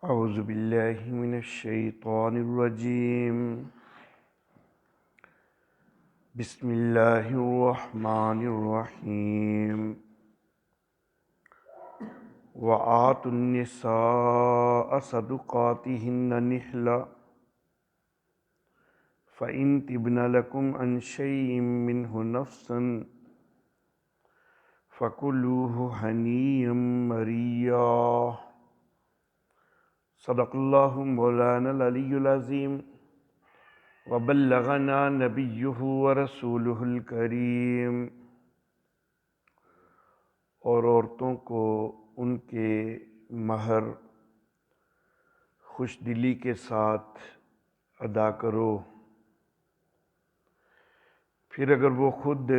اعوذ باللہ من الشیطان الرجیم بسم اللہ الرحمن الرحیم وآتوا النساء صدقاتهن نحلة فإن طبن لكم عن شيء منه نفسا فكلوه هنيئا مريئا صدق اللہ مولانا العلی العظیم وبلغنا نبیہ ورسولہ الکریم۔ اور عورتوں کو ان کے مہر خوش دلی کے ساتھ ادا کرو، پھر اگر وہ خود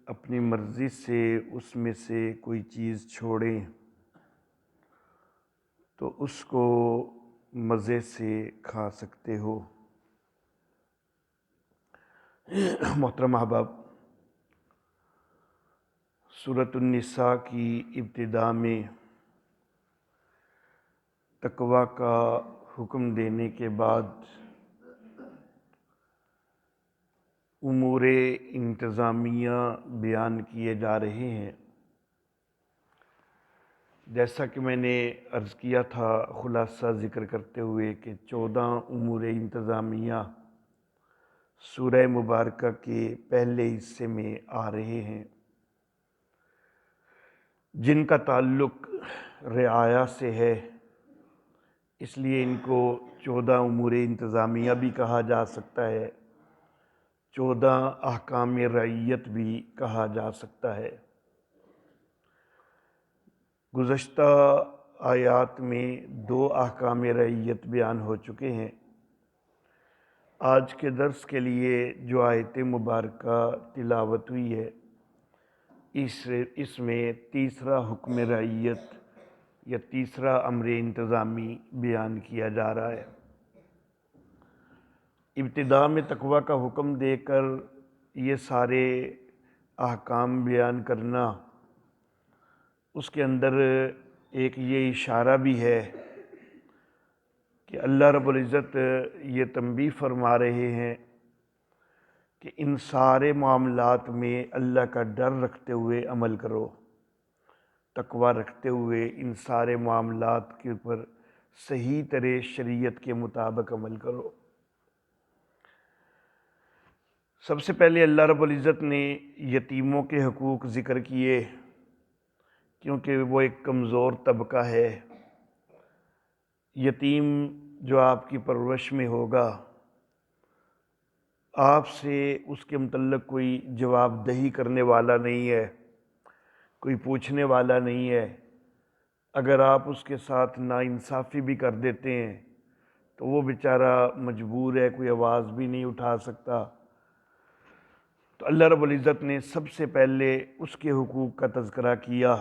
اپنی مرضی سے اس میں سے کوئی چیز چھوڑیں تو اس کو مزے سے کھا سکتے ہو۔ محترم احباب، سورۃ النساء کی ابتدا میں تقوی کا حکم دینے کے بعد امور انتظامیہ بیان کیے جا رہے ہیں۔ جیسا کہ میں نے عرض کیا تھا خلاصہ ذکر کرتے ہوئے کہ 14 امور انتظامیہ سورہ مبارکہ کے پہلے حصے میں آ رہے ہیں، جن کا تعلق رعایا سے ہے، اس لیے ان کو 14 امور انتظامیہ بھی کہا جا سکتا ہے، 14 احکام رعیت بھی کہا جا سکتا ہے۔ گزشتہ آیات میں 2 احکام رعیت بیان ہو چکے ہیں۔ آج کے درس کے لیے جو آیت مبارکہ تلاوت ہوئی ہے، اس میں تیسرا حکم رعیت یا تیسرا امر انتظامی بیان کیا جا رہا ہے۔ ابتدا میں تقوی کا حکم دے کر یہ سارے احکام بیان کرنا، اس کے اندر ایک یہ اشارہ بھی ہے کہ اللہ رب العزت یہ تنبیہ فرما رہے ہیں کہ ان سارے معاملات میں اللہ کا ڈر رکھتے ہوئے عمل کرو، تقوی رکھتے ہوئے ان سارے معاملات کے اوپر صحیح طرح شریعت کے مطابق عمل کرو۔ سب سے پہلے اللہ رب العزت نے یتیموں کے حقوق ذکر کیے، کیونکہ وہ ایک کمزور طبقہ ہے۔ یتیم جو آپ کی پرورش میں ہوگا، آپ سے اس کے متعلق کوئی جواب دہی کرنے والا نہیں ہے، کوئی پوچھنے والا نہیں ہے۔ اگر آپ اس کے ساتھ ناانصافی بھی کر دیتے ہیں تو وہ بیچارہ مجبور ہے، کوئی آواز بھی نہیں اٹھا سکتا۔ تو اللہ رب العزت نے سب سے پہلے اس کے حقوق کا تذکرہ کیا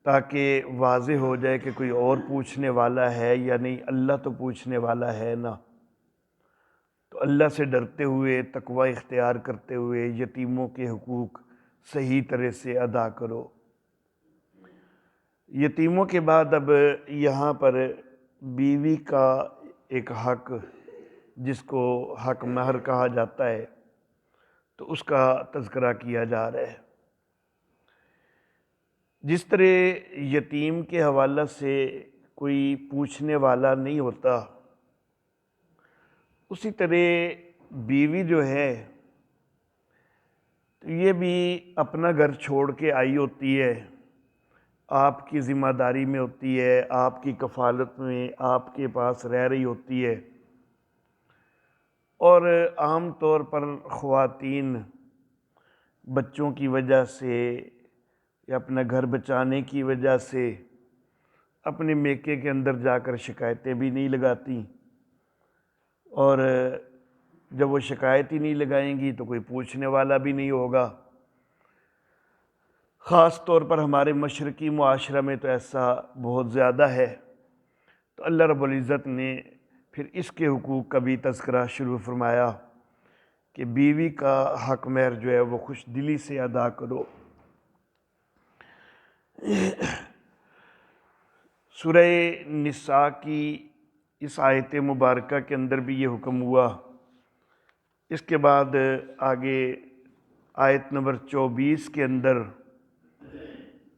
تاکہ واضح ہو جائے کہ کوئی اور پوچھنے والا ہے یا نہیں، اللہ تو پوچھنے والا ہے نا۔ تو اللہ سے ڈرتے ہوئے، تقوی اختیار کرتے ہوئے یتیموں کے حقوق صحیح طرح سے ادا کرو۔ یتیموں کے بعد اب یہاں پر بیوی کا ایک حق، جس کو حق مہر کہا جاتا ہے، تو اس کا تذکرہ کیا جا رہا ہے۔ جس طرح یتیم کے حوالہ سے کوئی پوچھنے والا نہیں ہوتا، اسی طرح بیوی جو ہے تو یہ بھی اپنا گھر چھوڑ کے آئی ہوتی ہے، آپ کی ذمہ داری میں ہوتی ہے، آپ کی کفالت میں آپ کے پاس رہ رہی ہوتی ہے۔ اور عام طور پر خواتین بچوں کی وجہ سے یا اپنا گھر بچانے کی وجہ سے اپنے میکے کے اندر جا کر شکایتیں بھی نہیں لگاتی، اور جب وہ شکایت ہی نہیں لگائیں گی تو کوئی پوچھنے والا بھی نہیں ہوگا۔ خاص طور پر ہمارے مشرقی معاشرہ میں تو ایسا بہت زیادہ ہے۔ تو اللہ رب العزت نے پھر اس کے حقوق کا بھی تذکرہ شروع فرمایا کہ بیوی کا حق مہر جو ہے وہ خوش دلی سے ادا کرو۔ سورہ نساء کی اس آیت مبارکہ کے اندر بھی یہ حکم ہوا۔ اس کے بعد آگے آیت نمبر 24 کے اندر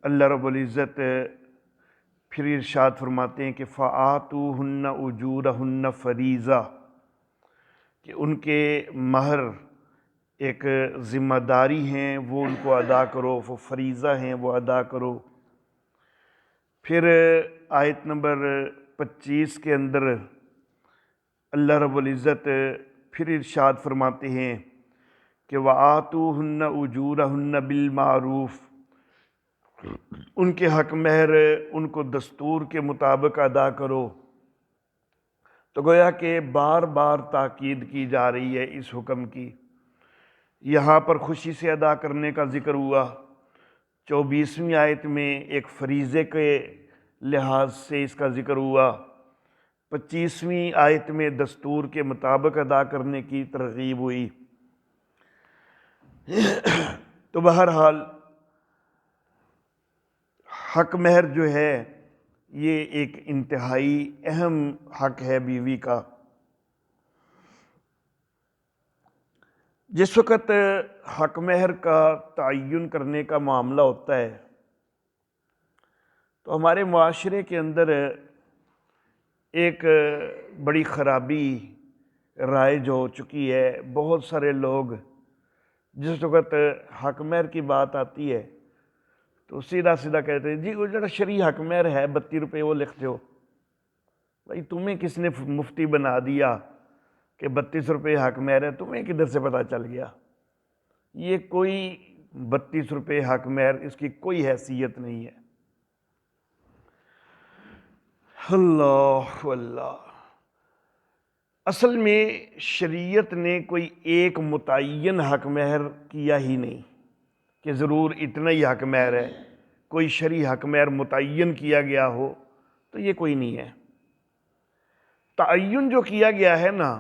اللہ رب العزت پھر ارشاد فرماتے ہیں کہ فآتوہن اجورہن فریضہ، کہ ان کے مہر ایک ذمہ داری ہیں، وہ ان کو ادا کرو، وہ فریضہ ہیں، وہ ادا کرو۔ پھر آیت نمبر 25 کے اندر اللہ رب العزت پھر ارشاد فرماتے ہیں کہ وآتوہن اجورہن بالمعروف، ان کے حق مہر ان کو دستور کے مطابق ادا کرو۔ تو گویا کہ بار بار تاکید کی جا رہی ہے اس حکم کی۔ یہاں پر خوشی سے ادا کرنے کا ذکر ہوا، 24ویں آیت میں ایک فریضے کے لحاظ سے اس کا ذکر ہوا، 25ویں آیت میں دستور کے مطابق ادا کرنے کی ترغیب ہوئی۔ تو بہرحال حق مہر جو ہے یہ ایک انتہائی اہم حق ہے بیوی کا۔ جس وقت حق مہر کا تعین کرنے کا معاملہ ہوتا ہے تو ہمارے معاشرے کے اندر ایک بڑی خرابی رائج ہو چکی ہے۔ بہت سارے لوگ جس وقت حق مہر کی بات آتی ہے تو سیدھا سیدھا کہتے ہیں جی وہ جڑا شرعی حق مہر ہے 32 روپے وہ لکھ دو۔ بھائی تمہیں کس نے مفتی بنا دیا کہ 32 روپے حق مہر ہے؟ تمہیں کدھر سے پتہ چل گیا؟ یہ کوئی 32 روپے حق مہر، اس کی کوئی حیثیت نہیں ہے۔ اللہ اللہ، اصل میں شریعت نے کوئی ایک متعین حق مہر کیا ہی نہیں کہ ضرور اتنا ہی حق مہر ہے، کوئی شرعی حق مہر متعین کیا گیا ہو تو یہ کوئی نہیں ہے۔ تعین جو کیا گیا ہے نا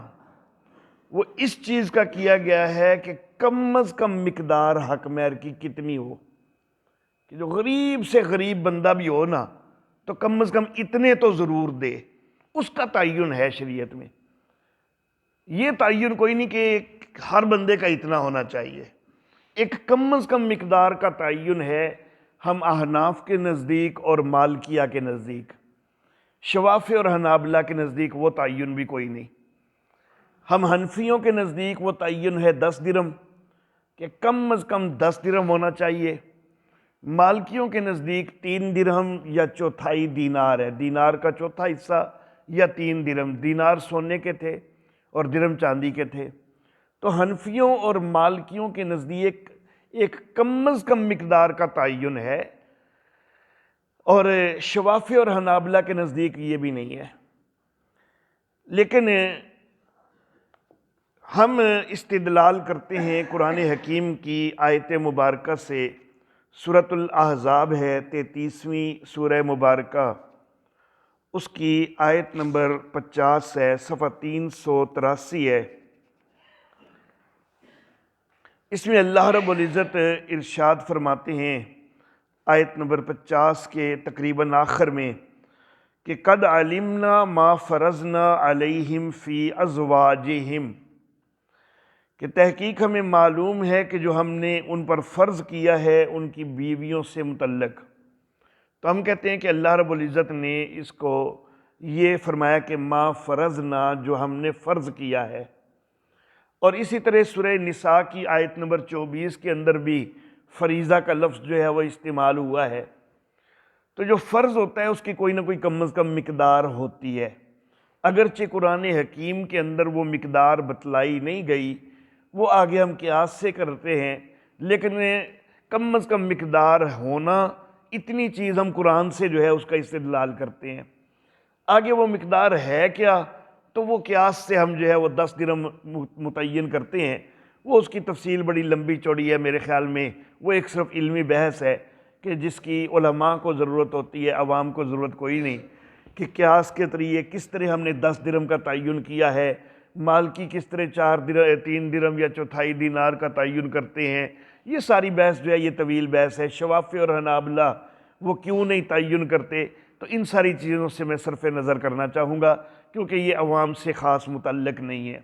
وہ اس چیز کا کیا گیا ہے کہ کم از کم مقدار حق مہر کی کتنی ہو، کہ جو غریب سے غریب بندہ بھی ہو نا تو کم از کم اتنے تو ضرور دے، اس کا تعین ہے شریعت میں۔ یہ تعین کوئی نہیں کہ ہر بندے کا اتنا ہونا چاہیے، ایک کم از کم مقدار کا تعین ہے۔ ہم احناف کے نزدیک اور مالکیہ کے نزدیک، شوافی اور حنابلہ کے نزدیک وہ تعین بھی کوئی نہیں۔ ہم حنفیوں کے نزدیک وہ تعین ہے 10 درہم، کہ کم از کم 10 درہم ہونا چاہیے۔ مالکیوں کے نزدیک 3 درہم یا چوتھائی دینار ہے، دینار کا چوتھا حصہ یا 3 درہم۔ دینار سونے کے تھے اور درہم چاندی کے تھے۔ تو حنفیوں اور مالکیوں کے نزدیک ایک کم از کم مقدار کا تعین ہے، اور شوافی اور حنابلہ کے نزدیک یہ بھی نہیں ہے۔ لیکن ہم استدلال کرتے ہیں قرآن حکیم کی آیت مبارکہ سے، سورۃ الاحزاب ہے 33ویں سورہ مبارکہ، اس کی آیت نمبر 50 ہے، صفحہ 383 ہے۔ اس میں اللہ رب العزت ارشاد فرماتے ہیں آیت نمبر 50 کے تقریباً آخر میں کہ قد علمنا ما فرضنا علیہم فی ازواجہم، کہ تحقیق ہمیں معلوم ہے کہ جو ہم نے ان پر فرض کیا ہے ان کی بیویوں سے متعلق۔ تو ہم کہتے ہیں کہ اللہ رب العزت نے اس کو یہ فرمایا کہ ما فرضنا، جو ہم نے فرض کیا ہے۔ اور اسی طرح سورہ نساء کی آیت نمبر 24 کے اندر بھی فریضہ کا لفظ جو ہے وہ استعمال ہوا ہے۔ تو جو فرض ہوتا ہے اس کی کوئی نہ کوئی کم از کم مقدار ہوتی ہے، اگرچہ قرآن حکیم کے اندر وہ مقدار بتلائی نہیں گئی، وہ آگے ہم قیاس سے کرتے ہیں، لیکن کم از کم مقدار ہونا، اتنی چیز ہم قرآن سے جو ہے اس کا استدلال کرتے ہیں۔ آگے وہ مقدار ہے کیا تو وہ قیاس سے ہم جو ہے وہ 10 درہم متعین کرتے ہیں۔ وہ اس کی تفصیل بڑی لمبی چوڑی ہے، میرے خیال میں وہ ایک صرف علمی بحث ہے کہ جس کی علماء کو ضرورت ہوتی ہے، عوام کو ضرورت کوئی نہیں، کہ قیاس کے ذریعے کس طرح ہم نے 10 درہم کا تعین کیا ہے، مالکی کس طرح 3 درہم یا چوتھائی دینار کا تعین کرتے ہیں۔ یہ ساری بحث جو ہے یہ طویل بحث ہے۔ شوافی اور حنابلہ وہ کیوں نہیں تعین کرتے؟ تو ان ساری چیزوں سے میں صرف نظر کرنا چاہوں گا، کیونکہ یہ عوام سے خاص متعلق نہیں ہے۔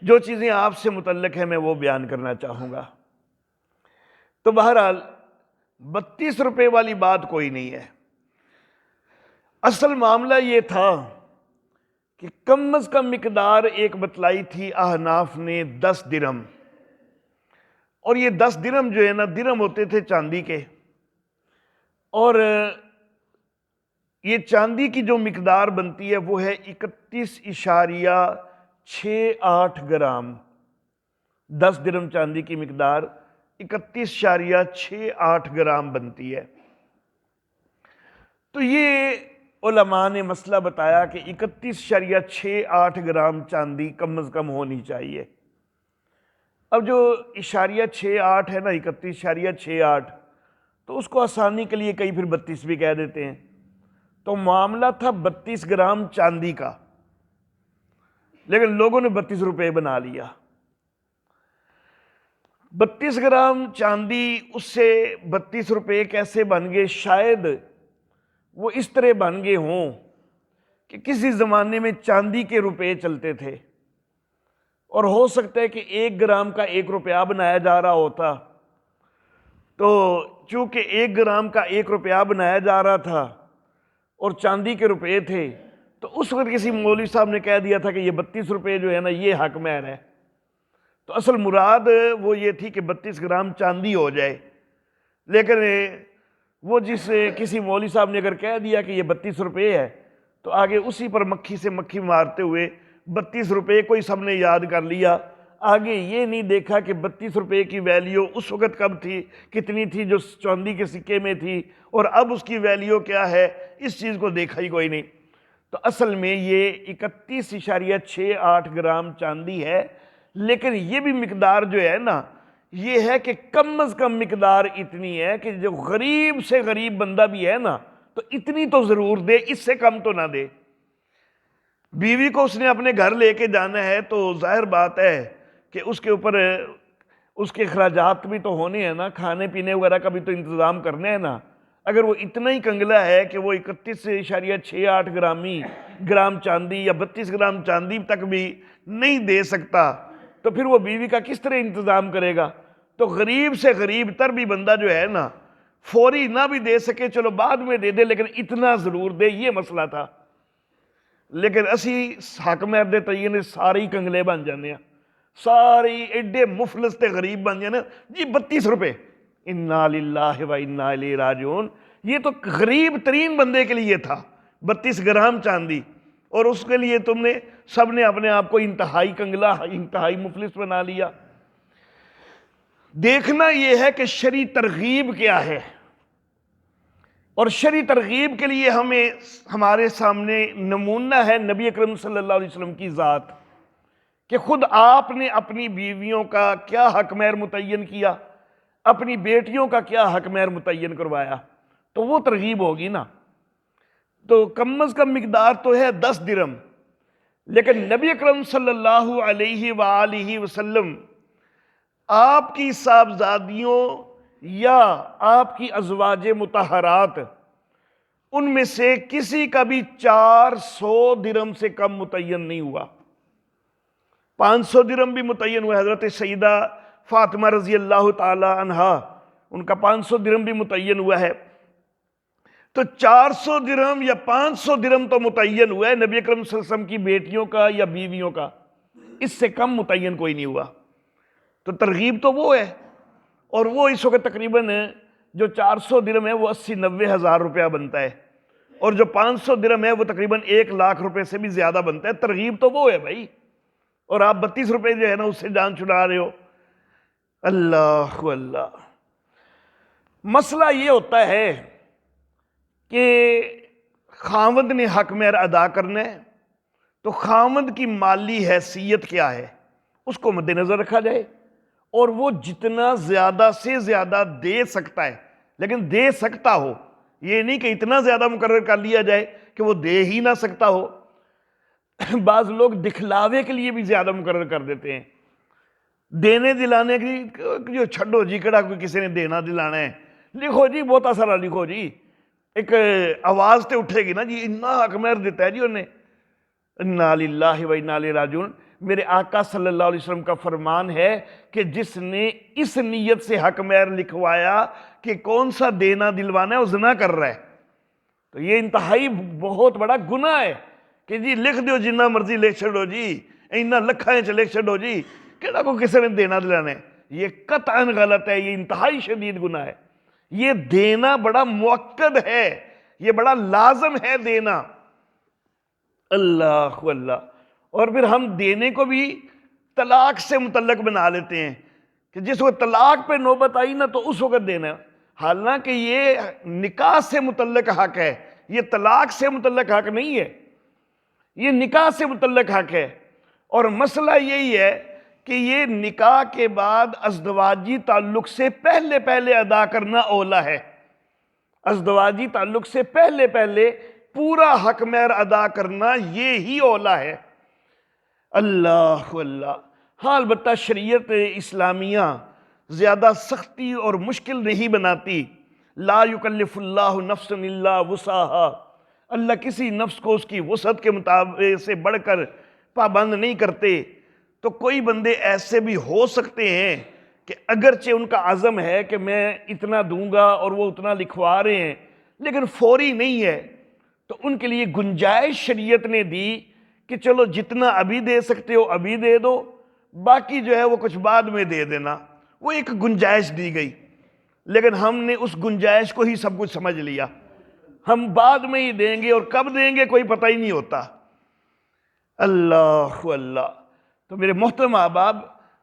جو چیزیں آپ سے متعلق ہیں میں وہ بیان کرنا چاہوں گا۔ تو بہرحال 32 روپے والی بات کوئی نہیں ہے۔ اصل معاملہ یہ تھا کہ کم از کم مقدار ایک بتلائی تھی احناف نے 10 درہم، اور یہ 10 درہم جو ہے نا، درہم ہوتے تھے چاندی کے، اور یہ چاندی کی جو مقدار بنتی ہے وہ ہے 31.68 گرام۔ 10 درہم چاندی کی مقدار 31.68 گرام بنتی ہے۔ تو یہ علماء نے مسئلہ بتایا کہ 31.68 گرام چاندی کم از کم ہونی چاہیے۔ اب جو اشاریہ 68 ہے نا، 31.68، تو اس کو آسانی کے لیے کئی پھر 32 بھی کہہ دیتے ہیں۔ تو معاملہ تھا 32 گرام چاندی کا، لیکن لوگوں نے 32 روپے بنا لیا۔ 32 گرام چاندی، اس سے 32 روپے کیسے بن گئے؟ شاید وہ اس طرح بن گئے ہوں کہ کسی زمانے میں چاندی کے روپے چلتے تھے، اور ہو سکتا ہے کہ 1 گرام کا 1 روپیہ بنایا جا رہا ہوتا۔ تو چونکہ 1 گرام کا 1 روپیہ بنایا جا رہا تھا اور چاندی کے روپے تھے، تو اس وقت کسی مولوی صاحب نے کہہ دیا تھا کہ یہ 32 روپے جو ہے نا یہ حق مہر ہے۔ تو اصل مراد وہ یہ تھی کہ 32 گرام چاندی ہو جائے، لیکن وہ کسی مولوی صاحب نے اگر کہہ دیا کہ یہ 32 روپے ہے، تو آگے اسی پر مکھی سے مکھی مارتے ہوئے 32 روپے کو ہی سب نے یاد کر لیا۔ آگے یہ نہیں دیکھا کہ 32 روپے کی ویلیو اس وقت کب تھی، کتنی تھی جو چاندی کے سکے میں تھی، اور اب اس کی ویلیو کیا ہے، اس چیز کو دیکھا ہی کوئی نہیں۔ تو اصل میں یہ 31.68 گرام چاندی ہے، لیکن یہ بھی مقدار جو ہے نا، یہ ہے کہ کم از کم مقدار اتنی ہے کہ جو غریب سے غریب بندہ بھی ہے نا، تو اتنی تو ضرور دے، اس سے کم تو نہ دے۔ بیوی کو اس نے اپنے گھر لے کے جانا ہے، تو ظاہر بات ہے کہ اس کے اوپر اس کے اخراجات بھی تو ہونے ہیں نا، کھانے پینے وغیرہ کا بھی تو انتظام کرنے ہیں نا۔ اگر وہ اتنا ہی کنگلا ہے کہ وہ 31.68 گرام چاندی یا 32 گرام چاندی تک بھی نہیں دے سکتا، تو پھر وہ بیوی کا کس طرح انتظام کرے گا؟ تو غریب سے غریب تر بھی بندہ جو ہے نا، فوری نہ بھی دے سکے چلو بعد میں دے دے، لیکن اتنا ضرور دے، یہ مسئلہ تھا۔ لیکن اسی حق مہر دے تئیں سارے ہی کنگلے بن جانے ہیں، سارے ایڈے مفلس تے غریب بن جانے ہیں۔ جی 32 روپے، انا للہ و انا الیہ راجعون۔ یہ تو غریب ترین بندے کے لیے تھا 32 گرام چاندی، اور اس کے لیے تم نے سب نے اپنے آپ کو انتہائی کنگلا، انتہائی مفلس بنا لیا۔ دیکھنا یہ ہے کہ شرعی ترغیب کیا ہے، اور شرعی ترغیب کے لیے ہمارے سامنے نمونہ ہے نبی اکرم صلی اللہ علیہ وسلم کی ذات، کہ خود آپ نے اپنی بیویوں کا کیا حق مہر متعین کیا، اپنی بیٹیوں کا کیا حق مہر متعین کروایا، تو وہ ترغیب ہوگی نا۔ تو کم از کم مقدار تو ہے 10 درہم، لیکن نبی اکرم صلی اللہ علیہ وآلہ وسلم آپ کی صاحبزادیوں یا آپ کی ازواج مطہرات، ان میں سے کسی کا بھی 400 درہم سے کم متعین نہیں ہوا۔ 500 درہم بھی متعین ہوا، حضرت سیدہ فاطمہ رضی اللہ تعالی عنہا، ان کا 500 درہم بھی متعین ہوا ہے۔ تو 400 درہم یا 500 درہم تو متعین ہوا ہے نبی اکرم صلی اللہ علیہ وسلم کی بیٹیوں کا یا بیویوں کا، اس سے کم متعین کوئی نہیں ہوا۔ تو ترغیب تو وہ ہے، اور وہ اس وقت تقریباً جو 400 درہم ہے وہ 80-90 ہزار روپیہ بنتا ہے، اور جو 500 درہم ہے وہ تقریباً 1 لاکھ روپے سے بھی زیادہ بنتا ہے۔ ترغیب تو وہ ہے بھائی، اور آپ 32 روپے جو ہے نا اس سے جان چھڑا رہے ہو۔ اللہ اللہ۔ مسئلہ یہ ہوتا ہے کہ خاوند نے حق مہر ادا کرنا ہے، تو خاوند کی مالی حیثیت کیا ہے اس کو مد نظر رکھا جائے، اور وہ جتنا زیادہ سے زیادہ دے سکتا ہے، لیکن دے سکتا ہو، یہ نہیں کہ اتنا زیادہ مقرر کر لیا جائے کہ وہ دے ہی نہ سکتا ہو۔ بعض لوگ دکھلاوے کے لیے بھی زیادہ مقرر کر دیتے ہیں، دینے دلانے کی جو چھڈو جی، کڑا کوئی کسی نے دینا دلانا ہے، لکھو جی بہت سارا لکھو جی، ایک آواز تے اٹھے گی نا جی، اتنا حق مہر دیتا ہے جی انہیں، انا للہ و انا الیہ راجعون۔ میرے آقا صلی اللہ علیہ وسلم کا فرمان ہے کہ جس نے اس نیت سے حق مہر لکھوایا کہ کون سا دینا دلوانا ہے، وہ زنا کر رہا ہے۔ تو یہ انتہائی بہت بڑا گناہ ہے کہ جی لکھ دیو جنہ مرضی لکھ چھڑو جی، اینا لکھائیں چ لکھ چھڑو جی، کہڑا کو کسی نے دینا دلانا ہے۔ یہ قطعاً غلط ہے، یہ انتہائی شدید گناہ ہے۔ یہ دینا بڑا مؤکد ہے، یہ بڑا لازم ہے دینا۔ اللہ اللہ۔ اور پھر ہم دینے کو بھی طلاق سے متعلق بنا لیتے ہیں کہ جس وقت طلاق پہ نوبت آئی نا تو اس وقت دینا، حالانکہ یہ نکاح سے متعلق حق ہے، یہ طلاق سے متعلق حق نہیں ہے، یہ نکاح سے متعلق حق ہے۔ اور مسئلہ یہی ہے کہ یہ نکاح کے بعد ازدواجی تعلق سے پہلے پہلے ادا کرنا اولا ہے، ازدواجی تعلق سے پہلے پہلے پورا حق مہر ادا کرنا یہ ہی اولا ہے۔ اللہ اللہ۔ ہاں البتہ شریعت اسلامیہ زیادہ سختی اور مشکل نہیں بناتی، لا یکلف اللہ نفسا الا وسعها، اللہ کسی نفس کو اس کی وسعت کے مطابق سے بڑھ کر پابند نہیں کرتے۔ تو کوئی بندے ایسے بھی ہو سکتے ہیں کہ اگرچہ ان کا عزم ہے کہ میں اتنا دوں گا اور وہ اتنا لکھوا رہے ہیں لیکن فوری نہیں ہے، تو ان کے لیے گنجائش شریعت نے دی کہ چلو جتنا ابھی دے سکتے ہو ابھی دے دو، باقی جو ہے وہ کچھ بعد میں دے دینا، وہ ایک گنجائش دی گئی۔ لیکن ہم نے اس گنجائش کو ہی سب کچھ سمجھ لیا، ہم بعد میں ہی دیں گے اور کب دیں گے کوئی پتہ ہی نہیں ہوتا۔ اللہ اللہ۔ تو میرے محترم احباب،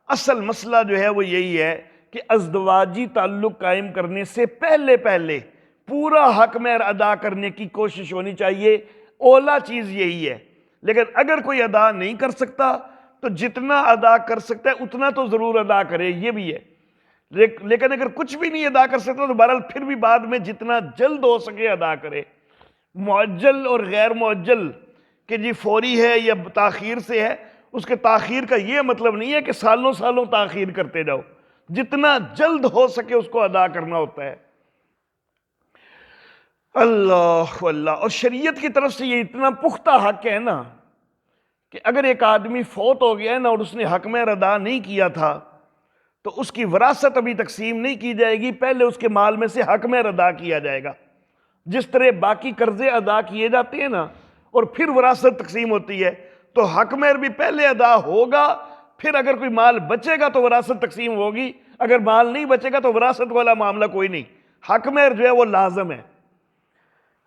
اصل مسئلہ جو ہے وہ یہی ہے کہ ازدواجی تعلق قائم کرنے سے پہلے پہلے پورا حق مہر ادا کرنے کی کوشش ہونی چاہیے، اولا چیز یہی ہے۔ لیکن اگر کوئی ادا نہیں کر سکتا تو جتنا ادا کر سکتا ہے اتنا تو ضرور ادا کرے، یہ بھی ہے۔ لیکن اگر کچھ بھی نہیں ادا کر سکتا تو بہرحال پھر بھی بعد میں جتنا جلد ہو سکے ادا کرے۔ معجل اور غیر معجل کہ جی فوری ہے یا تاخیر سے ہے، اس کے تاخیر کا یہ مطلب نہیں ہے کہ سالوں سالوں تاخیر کرتے جاؤ، جتنا جلد ہو سکے اس کو ادا کرنا ہوتا ہے۔ اللہ اللہ۔ اور شریعت کی طرف سے یہ اتنا پختہ حق ہے نا کہ اگر ایک آدمی فوت ہو گیا ہے نا اور اس نے حق مہر ادا نہیں کیا تھا تو اس کی وراثت ابھی تقسیم نہیں کی جائے گی، پہلے اس کے مال میں سے حق مہر ادا کیا جائے گا۔ جس طرح باقی قرضے ادا کیے جاتے ہیں نا اور پھر وراثت تقسیم ہوتی ہے، تو حق مہر بھی پہلے ادا ہوگا، پھر اگر کوئی مال بچے گا تو وراثت تقسیم ہوگی، اگر مال نہیں بچے گا تو وراثت والا معاملہ کوئی نہیں، حق مہر جو ہے وہ لازم ہے۔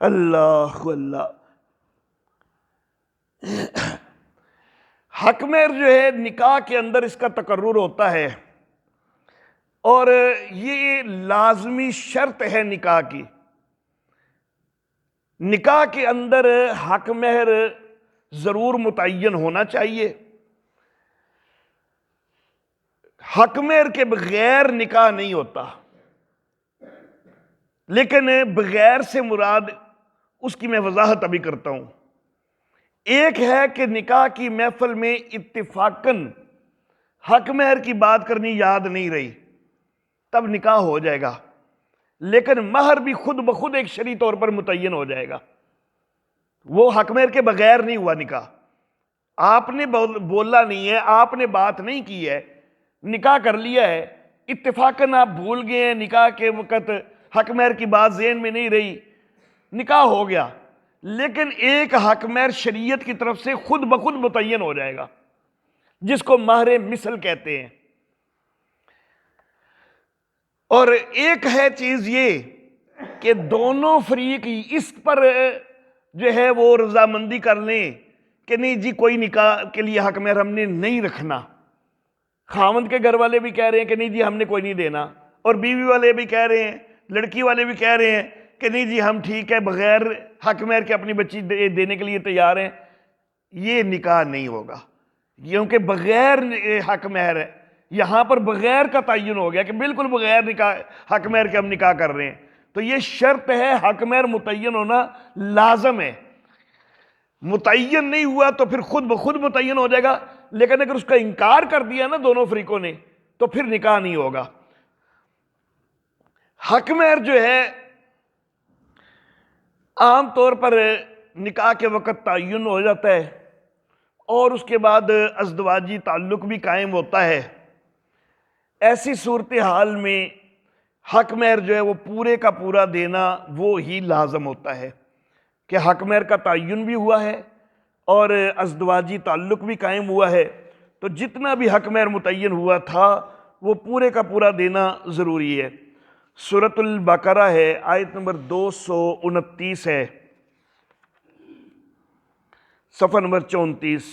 اللہ اللہ۔ حق مہر جو ہے نکاح کے اندر اس کا تقرر ہوتا ہے، اور یہ لازمی شرط ہے نکاح کی۔ نکاح کے اندر حق مہر ضرور متعین ہونا چاہیے، حق مہر کے بغیر نکاح نہیں ہوتا۔ لیکن بغیر سے مراد اس کی میں وضاحت ابھی کرتا ہوں۔ ایک ہے کہ نکاح کی محفل میں اتفاقاً حق مہر کی بات کرنی یاد نہیں رہی، تب نکاح ہو جائے گا، لیکن مہر بھی خود بخود ایک شرعی طور پر متعین ہو جائے گا، وہ حق مہر کے بغیر نہیں ہوا نکاح۔ آپ نے بولا نہیں ہے، آپ نے بات نہیں کی ہے، نکاح کر لیا ہے، اتفاقاً آپ بھول گئے ہیں، نکاح کے وقت حق مہر کی بات ذہن میں نہیں رہی، نکاح ہو گیا، لیکن ایک حق مہر شریعت کی طرف سے خود بخود متعین ہو جائے گا، جس کو مہر مثل کہتے ہیں۔ اور ایک ہے چیز یہ کہ دونوں فریق اس پر جو ہے وہ رضامندی کر لیں کہ نہیں جی کوئی نکاح کے لیے حق مہر ہم نے نہیں رکھنا۔ خاوند کے گھر والے بھی کہہ رہے ہیں کہ نہیں جی ہم نے کوئی نہیں دینا، اور بیوی والے بھی کہہ رہے ہیں، لڑکی والے بھی کہہ رہے ہیں کہ نہیں جی ہم ٹھیک ہے بغیر حق مہر کے اپنی بچی دینے کے لیے تیار ہیں۔ یہ نکاح نہیں ہوگا، کیونکہ بغیر حق مہر ہے، یہاں پر بغیر کا تعین ہو گیا کہ بالکل بغیر نکاح حق مہر کے ہم نکاح کر رہے ہیں، تو یہ شرط ہے، حق مہر متعین ہونا لازم ہے۔ متعین نہیں ہوا تو پھر خود بخود متعین ہو جائے گا، لیکن اگر اس کا انکار کر دیا نا دونوں فریقوں نے تو پھر نکاح نہیں ہوگا۔ حق مہر جو ہے عام طور پر نکاح کے وقت تعین ہو جاتا ہے اور اس کے بعد ازدواجی تعلق بھی قائم ہوتا ہے۔ ایسی صورتحال میں حق مہر جو ہے وہ پورے کا پورا دینا وہ ہی لازم ہوتا ہے کہ حق مہر کا تعین بھی ہوا ہے اور ازدواجی تعلق بھی قائم ہوا ہے، تو جتنا بھی حق مہر متعین ہوا تھا وہ پورے کا پورا دینا ضروری ہے۔ سورۃ البقرہ ہے، آیت نمبر 229 ہے، صفحہ نمبر 34۔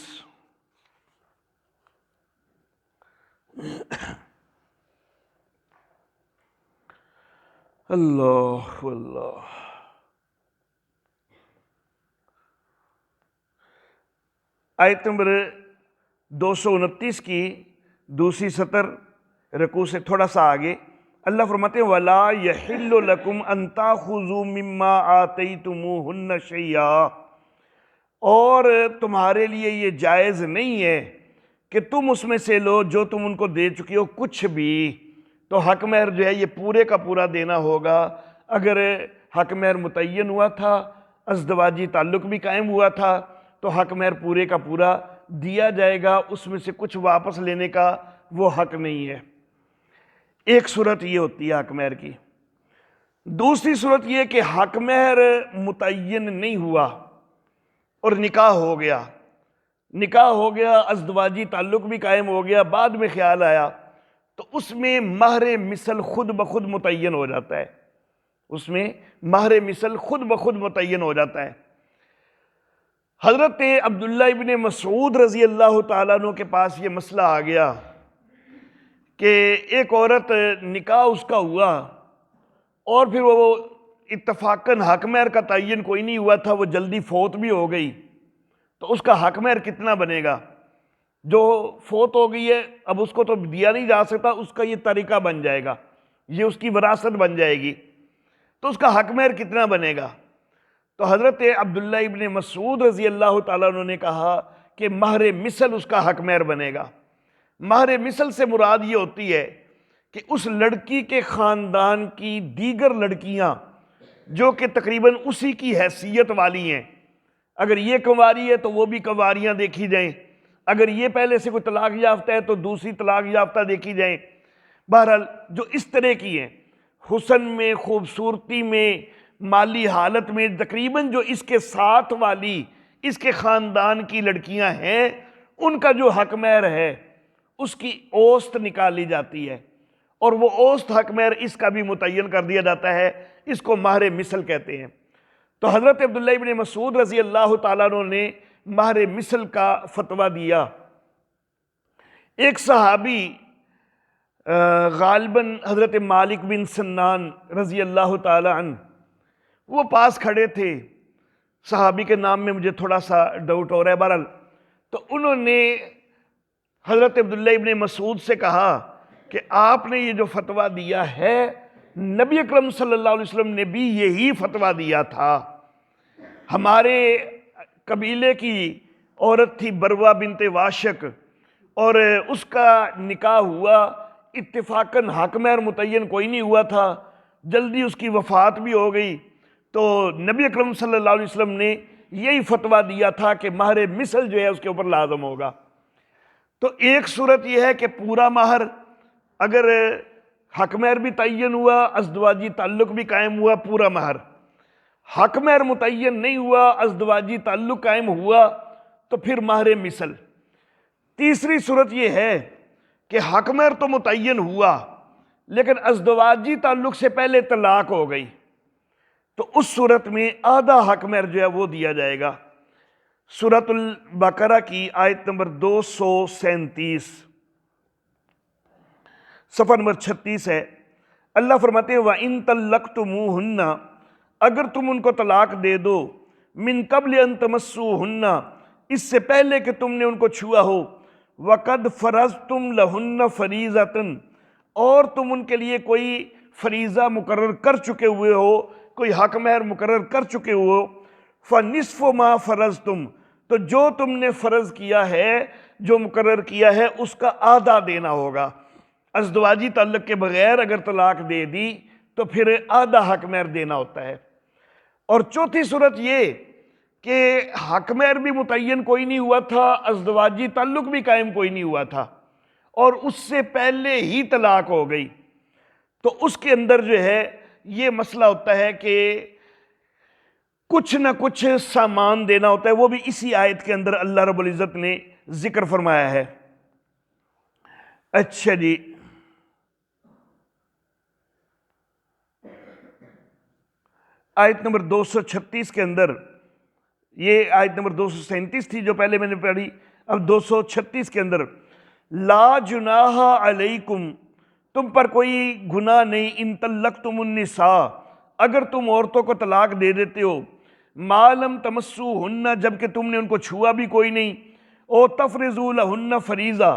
اللہ اللہ۔ آیت نمبر 229 کی دوسری سطر، رکوع سے تھوڑا سا آگے اللہ فرماتے ہیں وَلَا يَحِلُّ لَكُمْ أَن تَأْخُذُوا مِمَّا آتَيْتُمُوهُنَّ شَيْئًا، اور تمہارے لیے یہ جائز نہیں ہے کہ تم اس میں سے لو جو تم ان کو دے چکی ہو کچھ بھی۔ تو حق مہر جو ہے یہ پورے کا پورا دینا ہوگا۔ اگر حق مہر متعین ہوا تھا، ازدواجی تعلق بھی قائم ہوا تھا، تو حق مہر پورے کا پورا دیا جائے گا، اس میں سے کچھ واپس لینے کا وہ حق نہیں ہے۔ ایک صورت یہ ہوتی ہے حق مہر کی۔ دوسری صورت یہ کہ حق مہر متعین نہیں ہوا اور نکاح ہو گیا، ازدواجی تعلق بھی قائم ہو گیا، بعد میں خیال آیا تو اس میں مہر مثل خود بخود متعین ہو جاتا ہے، حضرت عبداللہ ابن مسعود رضی اللہ تعالیٰ عنہ کے پاس یہ مسئلہ آ گیا کہ ایک عورت نکاح اس کا ہوا اور پھر وہ اتفاقاً حق مہر کا تعین کوئی نہیں ہوا تھا، وہ جلدی فوت بھی ہو گئی، تو اس کا حق مہر کتنا بنے گا؟ جو فوت ہو گئی ہے اب اس کو تو دیا نہیں جا سکتا، اس کا یہ طریقہ بن جائے گا، یہ اس کی وراثت بن جائے گی، تو اس کا حق مہر کتنا بنے گا؟ تو حضرت عبداللہ ابن مسعود رضی اللہ تعالیٰ عنہ نے کہا کہ مہر مثل اس کا حق مہر بنے گا۔ مہر مثل سے مراد یہ ہوتی ہے کہ اس لڑکی کے خاندان کی دیگر لڑکیاں جو کہ تقریباً اسی کی حیثیت والی ہیں، اگر یہ کنواری ہے تو وہ بھی کنواریاں دیکھی جائیں، اگر یہ پہلے سے کوئی طلاق یافتہ ہے تو دوسری طلاق یافتہ دیکھی جائیں، بہرحال جو اس طرح کی ہیں، حسن میں، خوبصورتی میں، مالی حالت میں، تقریباً جو اس کے ساتھ والی اس کے خاندان کی لڑکیاں ہیں ان کا جو حق مہر ہے اس کی اوسط نکالی جاتی ہے، اور وہ اوسط حق مہر اس کا بھی متعین کر دیا جاتا ہے، اس کو مہر مثل کہتے ہیں۔ تو حضرت عبداللہ ابن مسعود رضی اللہ تعالیٰ عنہ نے مہر مثل کا فتویٰ دیا۔ ایک صحابی غالباً حضرت مالک بن سنان رضی اللہ تعالیٰ عنہ وہ پاس کھڑے تھے، صحابی کے نام میں مجھے تھوڑا سا ڈاؤٹ ہو رہا ہے، بہرحال تو انہوں نے حضرت عبداللہ ابن مسعود سے کہا کہ آپ نے یہ جو فتویٰ دیا ہے نبی اکرم صلی اللہ علیہ وسلم نے بھی یہی فتویٰ دیا تھا۔ ہمارے قبیلے کی عورت تھی بروہ بنت واشق، اور اس کا نکاح ہوا، اتفاقاً حق مہر متعین کوئی نہیں ہوا تھا، جلدی اس کی وفات بھی ہو گئی، تو نبی اکرم صلی اللہ علیہ وسلم نے یہی فتویٰ دیا تھا کہ مہر مثل جو ہے اس کے اوپر لازم ہوگا۔ تو ایک صورت یہ ہے کہ پورا مہر، اگر حق مہر بھی تعین ہوا، ازدواجی تعلق بھی قائم ہوا، پورا مہر۔ حق مہر متعین نہیں ہوا، ازدواجی تعلق قائم ہوا، تو پھر مہر مثل۔ تیسری صورت یہ ہے کہ حق مہر تو متعین ہوا لیکن ازدواجی تعلق سے پہلے طلاق ہو گئی، تو اس صورت میں آدھا حق مہر جو ہے وہ دیا جائے گا۔ سورۃ البقرہ کی آیت نمبر 237، صفحہ نمبر 36 ہے، اللہ فرماتے ہیں وَإِن طَلَّقْتُمُوهُنَّ، اگر تم ان کو طلاق دے دو، مِن قبل ان تمسوهن، اس سے پہلے کہ تم نے ان کو چھوا ہو، وَقَدْ فَرَضْتُمْ لَهُنَّ فَرِيضَةً، اور تم ان کے لیے کوئی فریضہ مقرر کر چکے ہوئے ہو، کوئی حق مہر مقرر کر چکے ہو، فَنِصْفُ مَا فَرَضْتُمْ، تو جو تم نے فرض کیا ہے، جو مقرر کیا ہے اس کا آدھا دینا ہوگا۔ ازدواجی تعلق کے بغیر اگر طلاق دے دی تو پھر آدھا حق مہر دینا ہوتا ہے۔ اور چوتھی صورت یہ کہ حق مہر بھی متعین کوئی نہیں ہوا تھا، ازدواجی تعلق بھی قائم کوئی نہیں ہوا تھا، اور اس سے پہلے ہی طلاق ہو گئی، تو اس کے اندر جو ہے یہ مسئلہ ہوتا ہے کہ کچھ نہ کچھ سامان دینا ہوتا ہے، وہ بھی اسی آیت کے اندر اللہ رب العزت نے ذکر فرمایا ہے۔ اچھا جی، آیت نمبر 236 کے اندر، یہ آیت نمبر 237 تھی جو پہلے میں نے پڑھی، اب 236 کے اندر، لا جناح علیکم، تم پر کوئی گناہ نہیں، ان طلقتم النساء، اگر تم عورتوں کو طلاق دے دیتے ہو، ما لم تمسوہن، جبکہ تم نے ان کو چھوا بھی کوئی نہیں، او تفرضوا لہن فریضہ،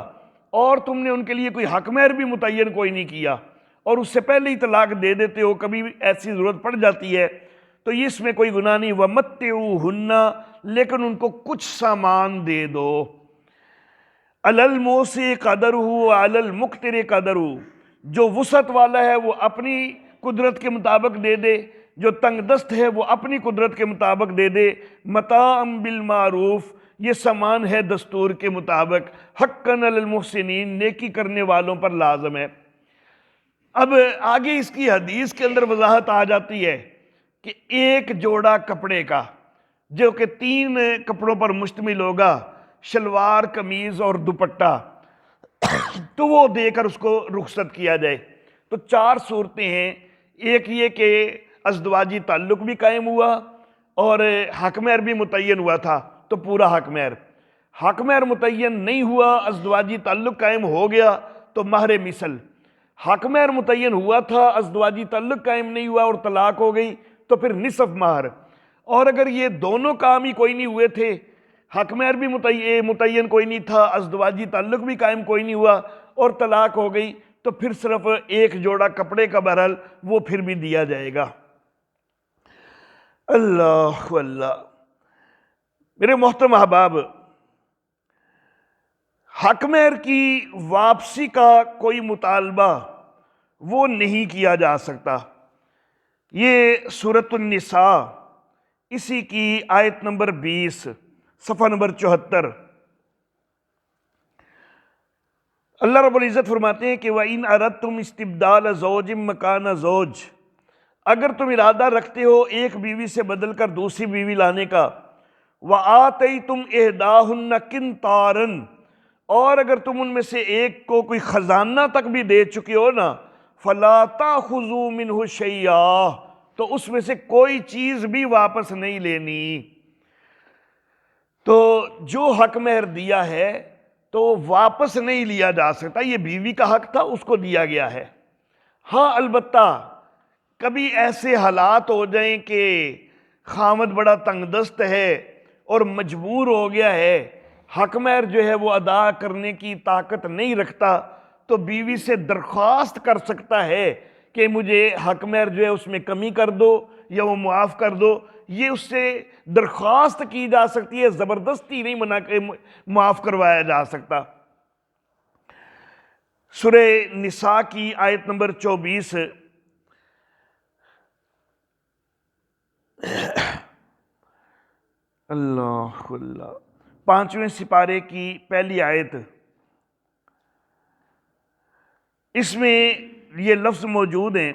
اور تم نے ان کے لیے کوئی حق مہر بھی متعین کوئی نہیں کیا، اور اس سے پہلے ہی طلاق دے دیتے ہو، کبھی ایسی ضرورت پڑ جاتی ہے تو اس میں کوئی گناہ نہیں، وَمَتِّعُوهُنَّ، لیکن ان کو کچھ سامان دے دو، عَلَى الْمُوسِعِ قَدَرُهُ وَعَلَى الْمُقْتِرِ قَدَرُهُ، جو وسعت والا ہے وہ اپنی قدرت کے مطابق دے دے، جو تنگ دست ہے وہ اپنی قدرت کے مطابق دے دے، متاعًا بالمعروف، یہ سامان ہے دستور کے مطابق، حقاً علی المحسنین، نیکی کرنے والوں پر لازم ہے۔ اب آگے اس کی حدیث کے اندر وضاحت آ جاتی ہے کہ ایک جوڑا کپڑے کا جو کہ 3 کپڑوں پر مشتمل ہوگا، شلوار، قمیض اور دوپٹہ، تو وہ دے کر اس کو رخصت کیا جائے، تو 4 صورتیں ہیں، ایک یہ کہ ازدواجی تعلق بھی قائم ہوا اور حق مہر بھی متعین ہوا تھا تو پورا حق مہر، حق مہر متعین نہیں ہوا، ازدواجی تعلق قائم ہو گیا تو مہر مثل، حق مہر متعین ہوا تھا، ازدواجی تعلق قائم نہیں ہوا اور طلاق ہو گئی تو پھر نصف مہر، اور اگر یہ دونوں کام ہی کوئی نہیں ہوئے تھے، حق مہر بھی متعین کوئی نہیں تھا، ازدواجی تعلق بھی قائم کوئی نہیں ہوا اور طلاق ہو گئی، تو پھر صرف ایک جوڑا کپڑے کا بہرحال وہ پھر بھی دیا جائے گا۔ اللہ اللہ، میرے محترم احباب، حق مہر کی واپسی کا کوئی مطالبہ وہ نہیں کیا جا سکتا، یہ سورۃ النساء اسی کی آیت نمبر 20، صفحہ نمبر 74، اللہ رب العزت فرماتے ہیں کہ وَإِنْ أَرَدْتُمْ اسْتِبْدَالَ زَوْجٍ مَكَانَ زَوْجٍ، اگر تم ارادہ رکھتے ہو ایک بیوی سے بدل کر دوسری بیوی لانے کا، وَآتَيْتُمْ إِحْدَاهُنَّ قِنْطَارًا، اور اگر تم ان میں سے ایک کو کوئی خزانہ تک بھی دے چکے ہو نا، فَلَا تَأْخُذُوا مِنْهُ شَيْئًا، تو اس میں سے کوئی چیز بھی واپس نہیں لینی، تو جو حق مہر دیا ہے تو واپس نہیں لیا جا سکتا، یہ بیوی کا حق تھا اس کو دیا گیا ہے۔ ہاں البتہ کبھی ایسے حالات ہو جائیں کہ خامد بڑا تنگ دست ہے اور مجبور ہو گیا ہے، حق مہر جو ہے وہ ادا کرنے کی طاقت نہیں رکھتا، تو بیوی سے درخواست کر سکتا ہے کہ مجھے حق مہر جو ہے اس میں کمی کر دو یا وہ معاف کر دو، یہ اس سے درخواست کی جا سکتی ہے، زبردستی نہیں معاف کروایا جا سکتا۔ سورہ نساء کی آیت نمبر 24، اللہ اللہ، 5ویں سپارے کی پہلی آیت، اس میں یہ لفظ موجود ہیں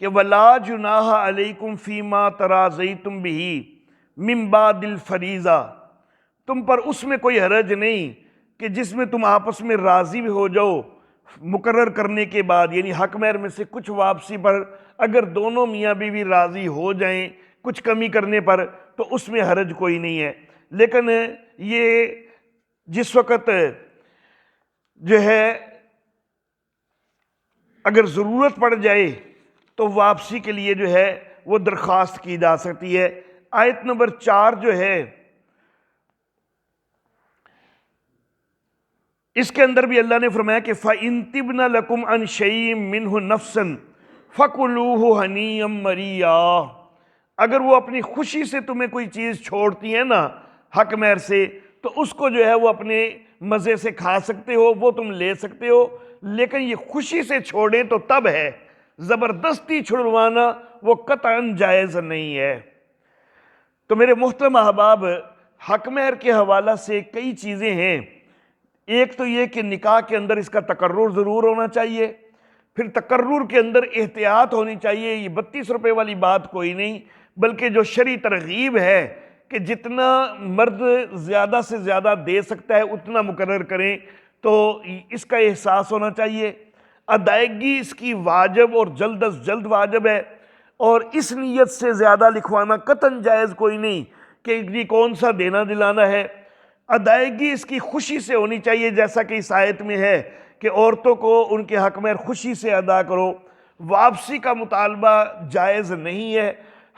کہ وَلَا جُنَاحَ عَلَيْكُمْ فِي مَا تَرَاضَيْتُمْ بِهِ مِن بَعْدِ الْفَرِيضَةِ، تم پر اس میں کوئی حرج نہیں کہ جس میں تم آپس میں راضی بھی ہو جاؤ مقرر کرنے کے بعد، یعنی حق مہر میں سے کچھ واپسی پر اگر دونوں میاں بیوی راضی ہو جائیں کچھ کمی کرنے پر تو اس میں حرج کوئی نہیں ہے، لیکن یہ جس وقت جو ہے اگر ضرورت پڑ جائے تو واپسی کے لیے جو ہے وہ درخواست کی جا سکتی ہے۔ آیت نمبر 4 جو ہے اس کے اندر بھی اللہ نے فرمایا کہ فَإِن تِبْنَ لَكُمْ عَنْ شَيْءٍ مِّنْهُ نَفْسًا فَكُلُوهُ هَنِيًّا مَرِيًّا، اگر وہ اپنی خوشی سے تمہیں کوئی چیز چھوڑتی ہیں نا حق مہر سے، تو اس کو جو ہے وہ اپنے مزے سے کھا سکتے ہو، وہ تم لے سکتے ہو، لیکن یہ خوشی سے چھوڑیں تو تب ہے، زبردستی چھڑوانا وہ قطعاً جائز نہیں ہے۔ تو میرے محترم احباب، حق مہر کے حوالہ سے کئی چیزیں ہیں۔ ایک تو یہ کہ نکاح کے اندر اس کا تقرر ضرور ہونا چاہیے، پھر تقرر کے اندر احتیاط ہونی چاہیے۔ یہ 32 روپے والی بات کوئی نہیں، بلکہ جو شرعی ترغیب ہے کہ جتنا مرد زیادہ سے زیادہ دے سکتا ہے اتنا مقرر کریں، تو اس کا احساس ہونا چاہیے۔ ادائیگی اس کی واجب اور جلد از جلد واجب ہے، اور اس نیت سے زیادہ لکھوانا قطعاً جائز کوئی نہیں کہ یہ کون سا دینا دلانا ہے۔ ادائیگی اس کی خوشی سے ہونی چاہیے، جیسا کہ اس آیت میں ہے کہ عورتوں کو ان کے حق میں خوشی سے ادا کرو۔ واپسی کا مطالبہ جائز نہیں ہے،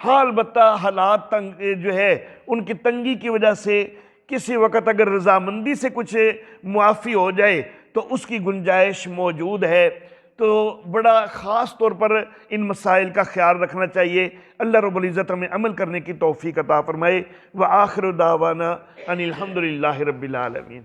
ہاں البتہ حالات تنگ جو ہے ان کی تنگی کی وجہ سے کسی وقت اگر رضامندی سے کچھ معافی ہو جائے تو اس کی گنجائش موجود ہے۔ تو بڑا خاص طور پر ان مسائل کا خیال رکھنا چاہیے۔ اللہ رب العزت ہمیں عمل کرنے کی توفیق عطا فرمائے۔ وآخر دعوانا ان الحمدللہ رب العالمین۔